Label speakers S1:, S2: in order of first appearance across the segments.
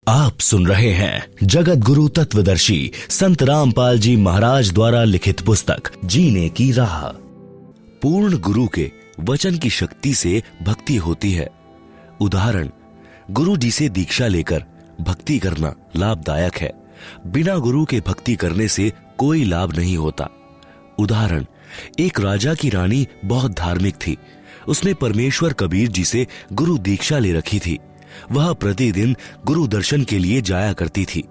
S1: आप सुन रहे हैं जगत गुरु तत्वदर्शी संत रामपाल जी महाराज द्वारा लिखित पुस्तक जीने की राह। पूर्ण गुरु के वचन की शक्ति से भक्ति होती है। उदाहरण, गुरु जी से दीक्षा लेकर भक्ति करना लाभदायक है। बिना गुरु के भक्ति करने से कोई लाभ नहीं होता। उदाहरण, एक राजा की रानी बहुत धार्मिक थी। उसने परमेश्वर कबीर जी से गुरु दीक्षा ले रखी थी। वह प्रतिदिन गुरु दर्शन के लिए जाया करती थी।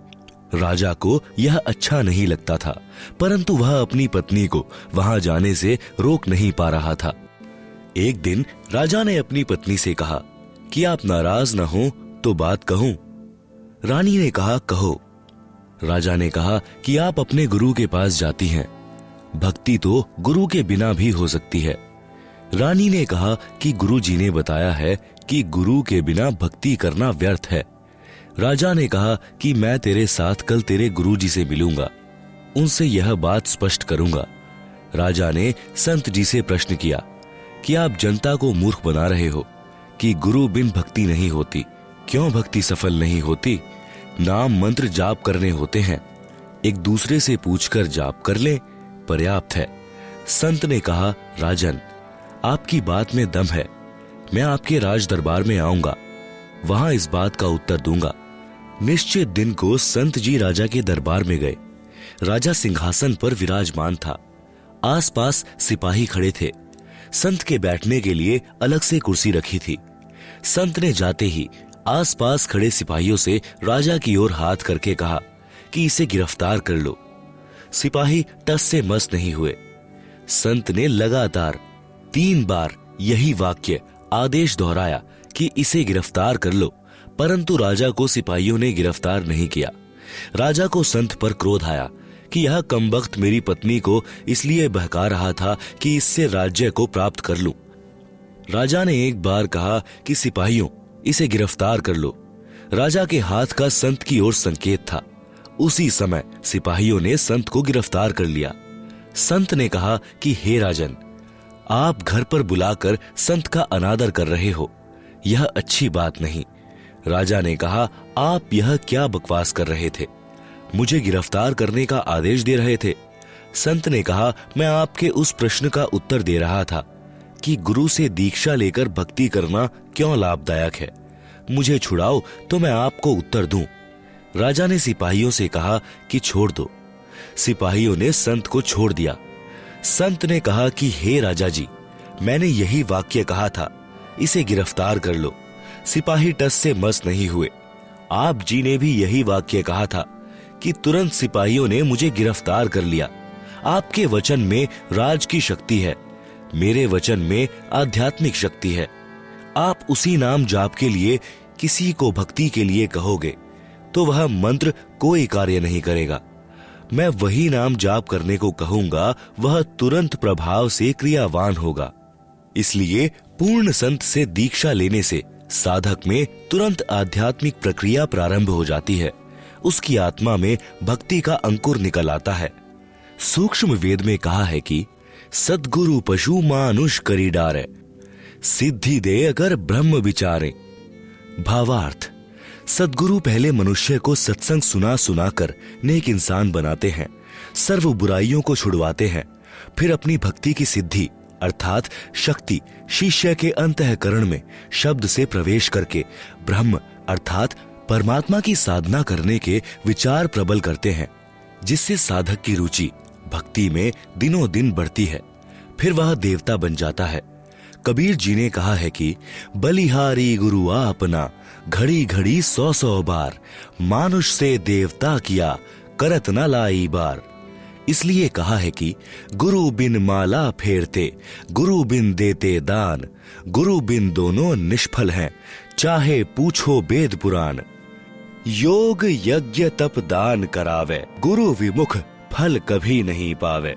S1: राजा को यह अच्छा नहीं लगता था, परंतु वह अपनी पत्नी को वहां जाने से रोक नहीं पा रहा था। एक दिन राजा ने अपनी पत्नी से कहा कि आप नाराज न हो तो बात कहूं। रानी ने कहा, कहो। राजा ने कहा कि आप अपने गुरु के पास जाती हैं। भक्ति तो गुरु के बिना भी हो सकती है। रानी ने कहा कि गुरु जी ने बताया है कि गुरु के बिना भक्ति करना व्यर्थ है। राजा ने कहा कि मैं तेरे साथ कल तेरे गुरु जी से मिलूंगा, उनसे यह बात स्पष्ट करूंगा। राजा ने संत जी से प्रश्न किया कि आप जनता को मूर्ख बना रहे हो कि गुरु बिन भक्ति नहीं होती। क्यों भक्ति सफल नहीं होती? नाम मंत्र जाप करने होते हैं। एक दूसरे से पूछकर जाप कर ले, पर्याप्त है। संत ने कहा, राजन, आपकी बात में दम है। मैं आपके राज दरबार में आऊंगा, वहां इस बात का उत्तर दूंगा। निश्चित दिन को संत जी राजा के दरबार में गए। राजा सिंहासन पर विराजमान था। आसपास सिपाही खड़े थे। संत के बैठने के लिए अलग से कुर्सी रखी थी। संत ने जाते ही आसपास खड़े सिपाहियों से राजा की ओर हाथ करके कहा कि इसे गिरफ्तार कर लो। सिपाही टस से मस नहीं हुए। संत ने लगातार 3 बार यही वाक्य आदेश दोहराया कि इसे गिरफ्तार कर लो, परंतु राजा को सिपाहियों ने गिरफ्तार नहीं किया। राजा को संत पर क्रोध आया कि यह कमबख्त मेरी पत्नी को इसलिए बहका रहा था कि इससे राज्य को प्राप्त कर लूं। राजा ने एक बार कहा कि सिपाहियों, इसे गिरफ्तार कर लो। राजा के हाथ का संत की ओर संकेत था। उसी समय सिपाहियों ने संत को गिरफ्तार कर लिया। संत ने कहा कि हे राजन, आप घर पर बुलाकर संत का अनादर कर रहे हो, यह अच्छी बात नहीं। राजा ने कहा, आप यह क्या बकवास कर रहे थे? मुझे गिरफ्तार करने का आदेश दे रहे थे। संत ने कहा, मैं आपके उस प्रश्न का उत्तर दे रहा था कि गुरु से दीक्षा लेकर भक्ति करना क्यों लाभदायक है। मुझे छुड़ाओ तो मैं आपको उत्तर दूं। राजा ने सिपाहियों से कहा कि छोड़ दो। सिपाहियों ने संत को छोड़ दिया। संत ने कहा कि हे राजा जी, मैंने यही वाक्य कहा था, इसे गिरफ्तार कर लो। सिपाही टस से मस नहीं हुए। आप जी ने भी यही वाक्य कहा था कि तुरंत सिपाहियों ने मुझे गिरफ्तार कर लिया। आपके वचन में राज की शक्ति है, मेरे वचन में आध्यात्मिक शक्ति है। आप उसी नाम जाप के लिए किसी को भक्ति के लिए कहोगे तो वह मंत्र कोई कार्य नहीं करेगा। मैं वही नाम जाप करने को कहूंगा, वह तुरंत प्रभाव से क्रियावान होगा। इसलिए पूर्ण संत से दीक्षा लेने से साधक में तुरंत आध्यात्मिक प्रक्रिया प्रारंभ हो जाती है। उसकी आत्मा में भक्ति का अंकुर निकल आता है। सूक्ष्म वेद में कहा है कि सद्गुरु पशु मानुष करी डारे, सिद्धि दे अगर ब्रह्म विचारे। भावार्थ, सद्गुरु पहले मनुष्य को सत्संग सुना सुनाकर नेक इंसान बनाते हैं, सर्व बुराइयों को छुड़वाते हैं, फिर अपनी भक्ति की सिद्धि अर्थात शक्ति शिष्य के अंतःकरण में शब्द से प्रवेश करके ब्रह्म अर्थात परमात्मा की साधना करने के विचार प्रबल करते हैं, जिससे साधक की रुचि भक्ति में दिनों दिन बढ़ती है। फिर वह देवता बन जाता है। कबीर जी ने कहा है कि बलिहारी गुरु आपना, घड़ी घड़ी 100 बार, मानुष से देवता किया, करत न लाई बार। इसलिए कहा है कि गुरु बिन माला फेरते, गुरु बिन देते दान, गुरु बिन दोनों निष्फल हैं, चाहे पूछो वेद पुराण। योग यज्ञ तप दान करावे, गुरु विमुख फल कभी नहीं पावे।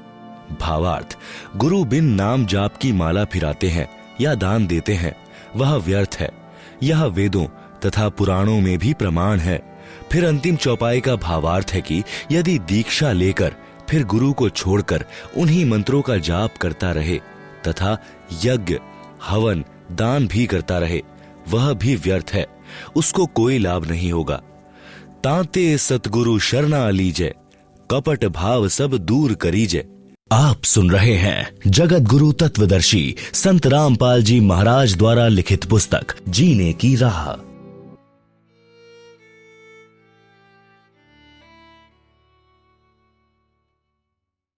S1: भावार्थ, गुरु बिन नाम जाप की माला फिराते हैं या दान देते हैं, वह व्यर्थ है। यह वेदों तथा पुराणों में भी प्रमाण है। फिर अंतिम चौपाई का भावार्थ है कि यदि दीक्षा लेकर फिर गुरु को छोड़कर उन्हीं मंत्रों का जाप करता रहे तथा यज्ञ हवन दान भी करता रहे, वह भी व्यर्थ है, उसको कोई लाभ नहीं होगा। ताते सतगुरु शरणा लीजे, कपट भाव सब दूर करीजे। आप सुन रहे हैं जगत गुरु तत्वदर्शी संत रामपाल जी महाराज द्वारा लिखित पुस्तक जीने की राह।